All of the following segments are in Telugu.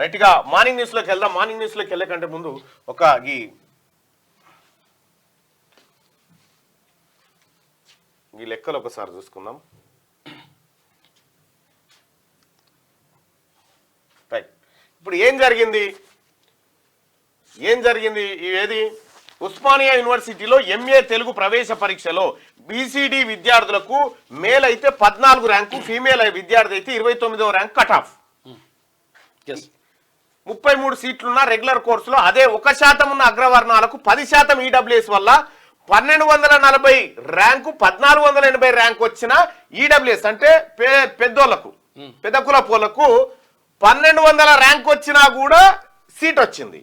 రైట్గా మార్నింగ్ న్యూస్లోకి వెళ్దాం. మార్నింగ్ న్యూస్లోకి వెళ్ళే కంటే ముందు ఈ లెక్కలు ఒకసారి చూసుకుందాం. రైట్, ఇప్పుడు ఏం జరిగింది ఏది ఉస్మానియా యూనివర్సిటీలో ఎంఏ తెలుగు ప్రవేశ పరీక్షలో బీసీడీ విద్యార్థులకు మేల్ అయితే 14 ర్యాంకు, ఫీమేల్ విద్యార్థి అయితే 29వ ర్యాంక్ కట్ ఆఫ్. 33 సీట్లున్న రెగ్యులర్ కోర్సులో అదే 1% ఉన్న అగ్రవర్ణాలకు 10% ఈడబ్ల్యూఎస్ వల్ల 1240 ర్యాంకు 1480 ర్యాంక్ వచ్చిన ఈడబ్ల్యూఎస్ అంటే పెద్దోళ్లకు పెద్ద కులపోళ్లకు 1200 ర్యాంక్ వచ్చినా కూడా సీట్ వచ్చింది.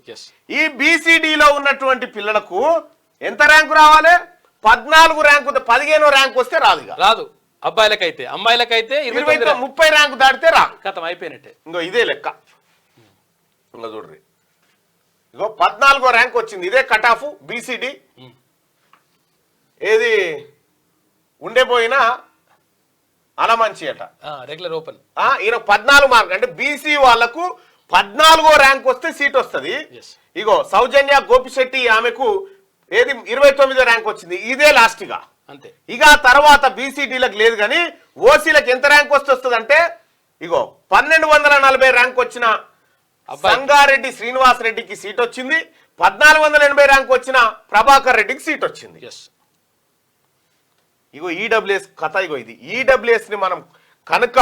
ఈ బీసీడీలో ఉన్నటువంటి పిల్లలకు ఎంత ర్యాంకు రావాలి? 14 ర్యాంకు, 15వ ర్యాంకు వస్తే రాదు. అబ్బాయిలకైతే, అమ్మాయిలకైతే 30 ర్యాంకు దాటితే కథం అయిపోయినట్టే. ఇంకో ఇదే లెక్క. ఇంకా చూడ్రి, ఇగో 14వ ర్యాంక్ వచ్చింది. ఇదే కట్ ఆఫ్ బీసీడీ. ఏది ఉండేపోయినా అనమంచి అట రెగ్యులర్ ఓపెన్. ఈయన 14 మార్క్ అంటే బీసీ వాళ్లకు 14వ ర్యాంక్ వస్తే సీట్ వస్తుంది. ఇగో సౌజన్య గోపిశెట్టి ఆమెకు ఏది 29వ ర్యాంక్ వచ్చింది. ఇదే లాస్ట్ గా అంతే. ఇక తర్వాత బీసీడీలకు లేదు కానీ ఓసీలకు ఎంత ర్యాంక్ వస్తుంది అంటే ఇగో 1240 ర్యాంక్ వచ్చిన సంగారెడ్డి శ్రీనివాస్ రెడ్డికి సీట్ వచ్చింది. 1480 ర్యాంక్ వచ్చిన ప్రభాకర్ రెడ్డికి సీట్ వచ్చింది. ఇగో ఈడబ్ల్యూఎస్ కథ. ఇగో ఇది ఈడబ్ల్యూఎస్ ని మనం కనుక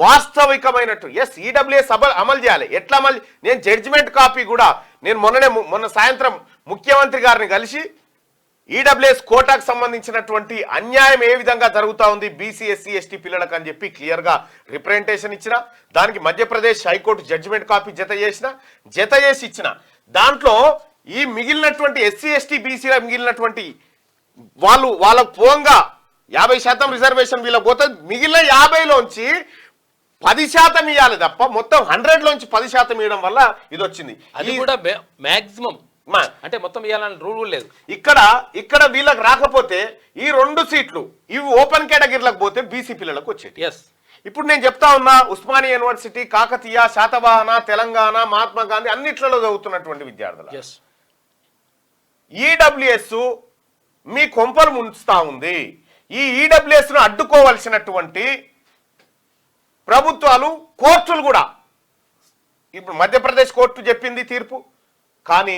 వాస్తవికమైనట్టు ఈడబ్ల్యూఎస్ అమలు చేయాలి. ఎట్లా అమలు? నేను జడ్జిమెంట్ కాపీ కూడా నేను మొన్న సాయంత్రం ముఖ్యమంత్రి గారిని కలిసి ఈడబ్ల్యూఎస్ కోటాకు సంబంధించినటువంటి అన్యాయం ఏ విధంగా జరుగుతూ ఉంది బీసీ ఎస్సీ ఎస్టీ పిల్లలకు అని చెప్పి క్లియర్ గా రిప్రజెంటేషన్ ఇచ్చిన. దానికి మధ్యప్రదేశ్ హైకోర్టు జడ్జిమెంట్ కాపీ జత చేసి ఇచ్చిన. దాంట్లో ఈ మిగిలినటువంటి ఎస్సీ ఎస్టీ బీసీల మిగిలినటువంటి వాళ్ళకు పోంగా 50% రిజర్వేషన్ వీళ్ళకి పోతుంది. మిగిలిన 50లోంచి 10% ఇవ్వాలి తప్ప మొత్తం 100లోంచి 10% ఇవ్వడం వల్ల ఇది వచ్చింది. అది కూడా మాక్సిమం అంటే మొత్తం ఇవ్వాలని రూల్ లేదు. ఇక్కడ వీళ్ళకి రాకపోతే ఈ 2 సీట్లు ఇవి ఓపెన్ కేటగిరీలకు పోతే బీసీ పిల్లలకు వచ్చేది. ఇప్పుడు నేను చెప్తా ఉన్నా, ఉస్మానియా యూనివర్సిటీ, కాకతీయ, శాతవాహన, తెలంగాణ, మహాత్మా గాంధీ అన్నిట్లలో చదువుతున్నటువంటి విద్యార్థులు ఈడబ్ల్యూఎస్ మీ కొంపలు ముంచుతా ఉంది. ఈ ఈడబ్ల్యూఎస్ ను అడ్డుకోవాల్సినటువంటి ప్రభుత్వాలు, కోర్టులు కూడా. ఇప్పుడు మధ్యప్రదేశ్ కోర్టు చెప్పింది తీర్పు, కానీ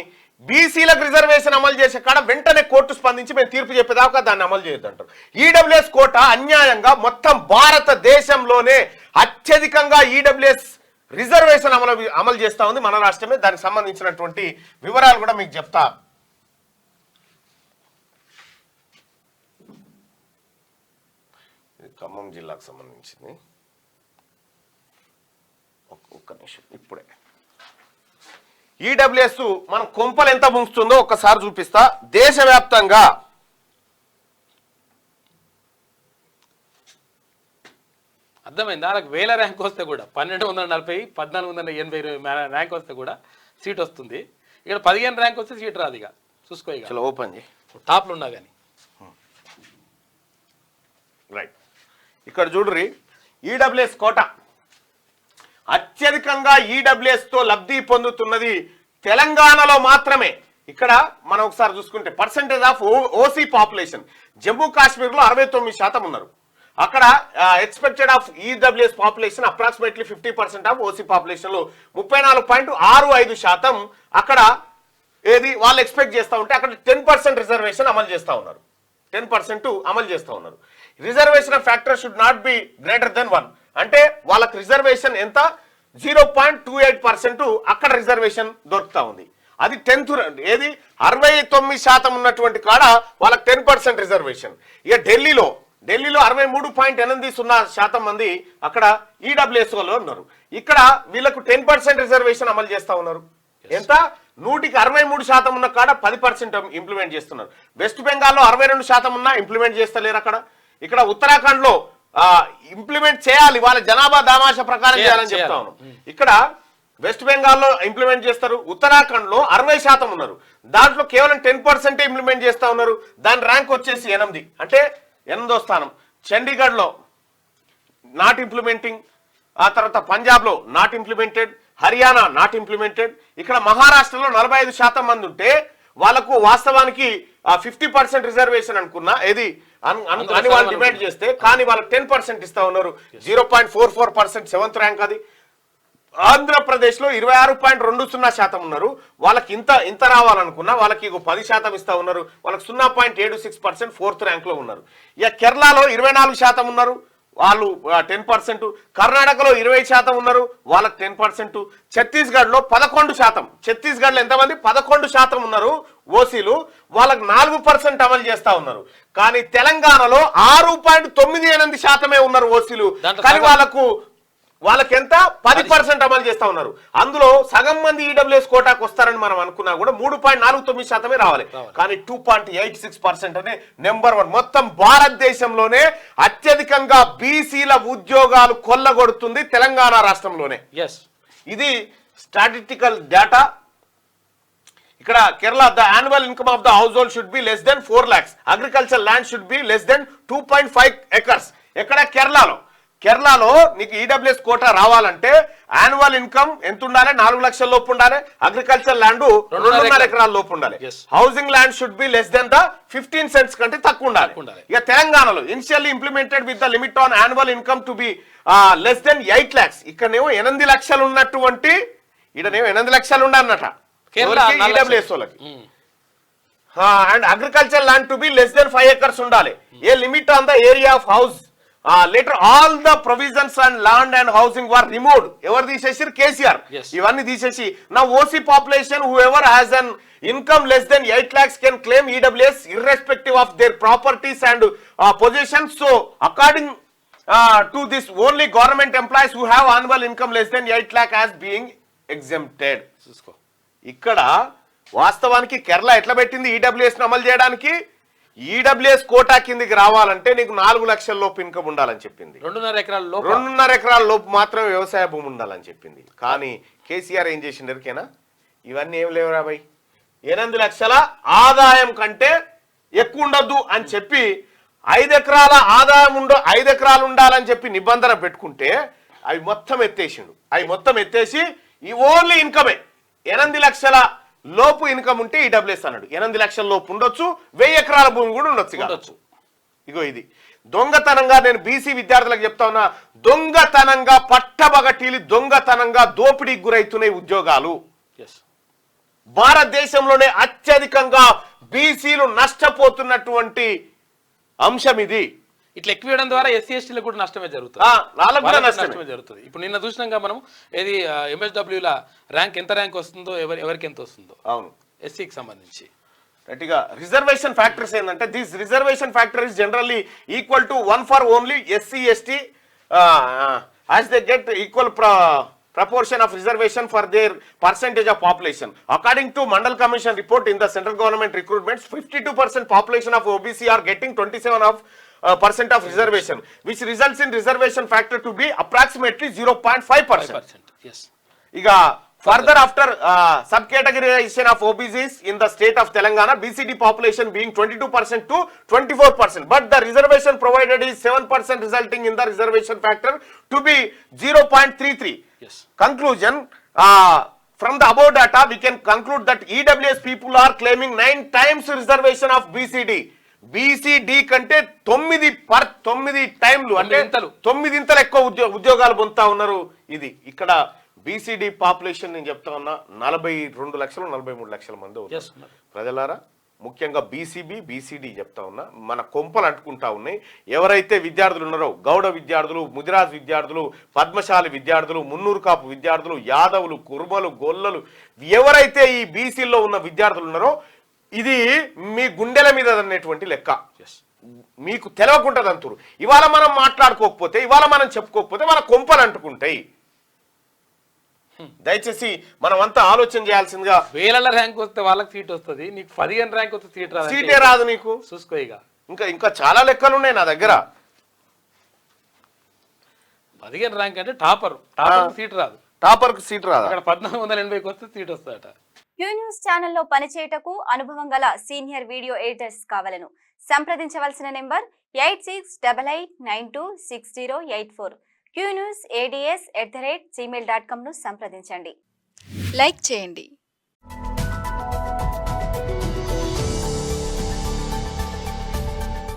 బీసీలకు రిజర్వేషన్ అమలు చేసే కాడ వెంటనే కోర్టు స్పందించి మేము తీర్పు చెప్పేదాకా దాన్ని అమలు చేయొద్దంటారు. ఈడబ్ల్యూఎస్ కోట అన్యాయంగా మొత్తం భారతదేశంలోనే అత్యధికంగా ఈడబ్ల్యూఎస్ రిజర్వేషన్ అమలు చేస్తా ఉంది మన రాష్ట్రమే. దానికి సంబంధించినటువంటి వివరాలు కూడా మీకు చెప్తా. ఖమ్మం జిల్లాకు సంబంధించింది. ఒక్క నిమిషం, ఇప్పుడే ఈడబ్ల్యూఎస్ మన కొంపలు ఎంత ముంచుతుందో ఒక్కసారి చూపిస్తా. దేశవ్యాప్తంగా అర్థమైంది. వాళ్ళకి 1000 ర్యాంక్ వస్తే కూడా 1240, 1480 ర్యాంక్ వస్తే కూడా సీట్ వస్తుంది. ఇక్కడ 15 ర్యాంక్ వస్తే సీట్ రాదు. ఇక చూసుకో, ఇక ఓపెన్ చేయి, టాప్లు ఉన్నా కానీ. రైట్, ఇక్కడ చూడ్రి, ఈడబ్ల్యూఎస్ కోట అత్యధికంగా ఈడబ్ల్యూఎస్ తో లబ్ధి పొందుతున్నది తెలంగాణలో మాత్రమే. ఇక్కడ మనం ఒకసారి చూసుకుంటే percentage of OC population Jammu Kashmir లో 69% ఉన్నారు. అక్కడ expected of EWS population approximately 50% of OC population లో 34.65% అక్కడ ఏది వాళ్ళు ఎక్స్పెక్ట్ చేస్తూ ఉంటే అక్కడ 10% రిజర్వేషన్ అమలు చేస్తూ ఉన్నారు. 10% అమలు చేస్తూ ఉన్నారు. Reservation factor should not be greater than 1 అంటే వాళ్ళకి రిజర్వేషన్ ఎంత 0.28% అక్కడ రిజర్వేషన్ దొరుకుతా ఉంది. అది 10th ఏది 69% ఉన్నటువంటి కాడ వాళ్ళకి 10% రిజర్వేషన్. ఇక ఢిల్లీలో 63.80% మంది అక్కడ ఈడబ్ల్యూఎస్ వాళ్ళు ఉన్నారు. ఇక్కడ వీళ్ళకు 10% రిజర్వేషన్ అమలు చేస్తా ఉన్నారు. ఎంత 163% ఉన్న కాడ 10% ఇంప్లిమెంట్ చేస్తున్నారు. వెస్ట్ బెంగాల్లో 62% ఉన్నా ఇంప్లిమెంట్ చేస్తలేరు. ఇక్కడ ఉత్తరాఖండ్ లో ఇంప్లిమెంట్ చేయాలి, వాళ్ళ జనాభా దామాషా ప్రకారం చేయాలని చెప్తా ఉన్నాం. ఇక్కడ వెస్ట్ బెంగాల్లో ఇంప్లిమెంట్ చేస్తారు. ఉత్తరాఖండ్ లో 60% ఉన్నారు. దాంట్లో కేవలం 10% ఇంప్లిమెంట్ చేస్తా ఉన్నారు. దాని ర్యాంక్ వచ్చేసి 8 అంటే 8వ స్థానం. చండీగఢ్ లో నాట్ ఇంప్లిమెంటింగ్, ఆ తర్వాత పంజాబ్ లో not implemented, Haryana not implemented. ఇక్కడ మహారాష్ట్రలో 45% మంది ఉంటే వాళ్ళకు వాస్తవానికి 50% రిజర్వేషన్ అనుకున్నా ఏది అని వాళ్ళు డిమాండ్ చేస్తే, కానీ వాళ్ళకి 10% ఇస్తా ఉన్నారు. 0.44% 7th ర్యాంక్ అది. ఆంధ్రప్రదేశ్ లో 26.20% ఉన్నారు. వాళ్ళకి ఇంత రావాలనుకున్నా వాళ్ళకి 10% ఇస్తా ఉన్నారు. వాళ్ళకి 0.76% 4th ర్యాంక్ లో ఉన్నారు. ఇక కేరళలో 24% ఉన్నారు, వాళ్ళు 10%. కర్ణాటకలో 20% ఉన్నారు, వాళ్ళకి 10%. ఛత్తీస్గఢ్ లో 11%. ఛత్తీస్గఢ్ లో ఎంతమంది? 11% ఉన్నారు ఓసీలు, వాళ్ళకి 4% అమలు చేస్తా ఉన్నారు. కానీ తెలంగాణలో 6.98% ఉన్నారు ఓసీలు, కానీ వాళ్ళకి ఎంత 10% అమలు చేస్తా ఉన్నారు. అందులో సగం మంది ఈడబ్ల్యూఎస్ కోటాకు వస్తారని మనం అనుకున్నా కూడా 3.49% రావాలి, కానీ 2.86% అనే నెంబర్ 1 మొత్తం భారతదేశంలోనే అత్యధికంగా బీసీల ఉద్యోగాలు కొల్లగొడుతుంది తెలంగాణ రాష్ట్రంలోనే. ఇది స్టాటిస్టికల్ డేటా. ఇక్కడ Kerala the annual income of the house hold should be less then 4 lakhs. Agriculture land should be less then 2.5 acres. ఎక్కడ? కేరళలో నీకు ఈడబ్ల్యూఎస్ కోటా రావాలంటే యాన్యువల్ ఇన్కమ్ ఎంత ఉండాలి? 4 లక్షల లోపు ఉండాలి. అగ్రికల్చర్ ల్యాండ్ 2.5 ఎకరాల లోపు ఉండాలి. Housing land should be less than the 15 cents కంటే తక్కువ ఉండాలి. ఇక తెలంగాణలో initially implemented with the limit on annual income to be less than 8 lakhs. ఇక్కడనేమో 8 లక్షలు ఉన్నటువంటి ఈడనేమో 8 లక్షలు ఉండాలన్నట ఈడబ్ల్యూఎస్ వాళ్ళకి. And agriculture land to be less than 5 acres ఉండాలి. A limit on the area of house. later all the provisions on land and housing were removed. ఎవరు తీసేసారు? కేసీఆర్. ఇవన్నీ తీసేసి now OC population whoever has an income less than 8 lakhs can claim EWS irrespective of their properties and possessions. So according to this only government employees who have annual income less than 8 lakh as being exempted. ఇక్కడ వాస్తవానికి కేరళ ఎట్లా పెట్టింది ఈడబ్ల్యూఎస్ అమలు చేయడానికి? ఈడబ్ల్యూఎస్ కోటా కిందికి రావాలంటే నీకు 4 లక్షల లోపు ఇన్కమ్ ఉండాలని చెప్పింది. 2.5 ఎకరాల లోపు మాత్రమే వ్యవసాయ భూమి ఉండాలని చెప్పింది. కానీ కేసీఆర్ ఏం చేసిండు ఎరికేనా? ఇవన్నీ ఏం లేవురా భయ్, 8 లక్షల ఆదాయం కంటే ఎక్కువ ఉండద్దు అని చెప్పి 5 ఎకరాల ఆదాయం 5 ఎకరాలు ఉండాలని చెప్పి నిబంధన పెట్టుకుంటే అవి మొత్తం ఎత్తేసి ఈ ఓన్లీ ఇన్కమే 8 లక్షల లోపు ఇన్కమ్ ఉంటే ఈడబ్ల్యూఎస్ అన్నాడు. 8 లక్షల లోపు ఉండొచ్చు, 1000 ఎకరాల భూమి కూడా ఉండొచ్చు. ఇగో ఇది దొంగతనంగా, నేను బీసీ విద్యార్థులకు చెప్తా ఉన్నా, దొంగతనంగా పట్టబగటీలు దొంగతనంగా దోపిడీకి గురైతున్నాయి ఉద్యోగాలు. భారతదేశంలోనే అత్యధికంగా బీసీలు నష్టపోతున్నటువంటి అంశం ఇది. ఇట్లా ఎక్కువ ఇవ్వడం ద్వారా ఎస్సీ ఎస్టీలకు కూడా నష్టమే జరుగుతుంది. ఇప్పుడు నిన్న చూసినాక మనం ఏది ఎంఎస్డబ్ల్యూల ర్యాంక్ ఎంత ర్యాంక్ వస్తుందో, ఎవరికి ఎంత వస్తుందో. అవును, ఎస్సీకి సంబంధించి గట్టిగా రిజర్వేషన్ ఫ్యాక్టర్స్ ఏంటంటే this reservation factor is generally equal to 1 for only SC ST as they get equal proportion of reservation for their percentage of population. According to Mandal Commission report in the central government recruitments, 52% population of OBC are getting 27% of reservation, which results in reservation factor to be approximately 0.5%. Yes. Iga further after subcategorization of OBCs in the state of Telangana, BCD population being 22% to 24%, but the reservation provided is 7%, resulting in the reservation factor to be 0.33. Yes. Conclusion, from the above data we can conclude that EWS people are claiming 9 times reservation of BCD కంటే 9 టైంలు అంటే 9 ఇంతలు ఎక్కువ ఉద్యోగాలు పొందుతా ఉన్నారు. ఇది ఇక్కడ బీసీడీ పాపులేషన్ నేను చెప్తా ఉన్నా 42 లక్షలు 43 లక్షల మంది ఉన్నారు. ప్రజలారా, ముఖ్యంగా బీసీడీ చెప్తా ఉన్నా, మన కొంపలు అంటుకుంటా ఉన్నాయి. ఎవరైతే విద్యార్థులు ఉన్నారో, గౌడ విద్యార్థులు, ముదిరాజ్ విద్యార్థులు, పద్మశాలి విద్యార్థులు, మున్నూరు కాపు విద్యార్థులు, యాదవులు, కుర్మలు, గొల్లలు, ఎవరైతే ఈ బీసీల్లో ఉన్న విద్యార్థులు ఉన్నారో ఇది మీ గుండెల మీద అనేటువంటి లెక్క. మీకు తెలవకుంటది అంటారు. ఇవాళ మనం మాట్లాడుకోకపోతే, ఇవాళ మనం చెప్పుకోకపోతే మన కొంపలు అంటుకుంటాయి. దయచేసి మనం అంతా ఆలోచన చేయాల్సిందిగా. 1000 ర్యాంక్ వస్తే వాళ్ళకి సీట్ వస్తుంది, నీకు 15 ర్యాంక్ వస్తే సీటే రాదు నీకు. చూసుకో. ఇంకా చాలా లెక్కలు ఉన్నాయి నా దగ్గర. 15 ర్యాంక్ అంటే టాపర్ సీట్ రాదు. టాపర్కి సీట్ రాదు. అక్కడ 1480కి వస్తే సీట్ వస్తాయట. క్యూ న్యూస్ ఛానల్లో పనిచేయటకు అనుభవం గల సీనియర్ వీడియో ఎడిటర్స్ కావాలను సంప్రదించవలసిన నెంబర్ 8688926084. qnews@ads@gmail.com ను సంప్రదించండి. లైక్ చేయండి.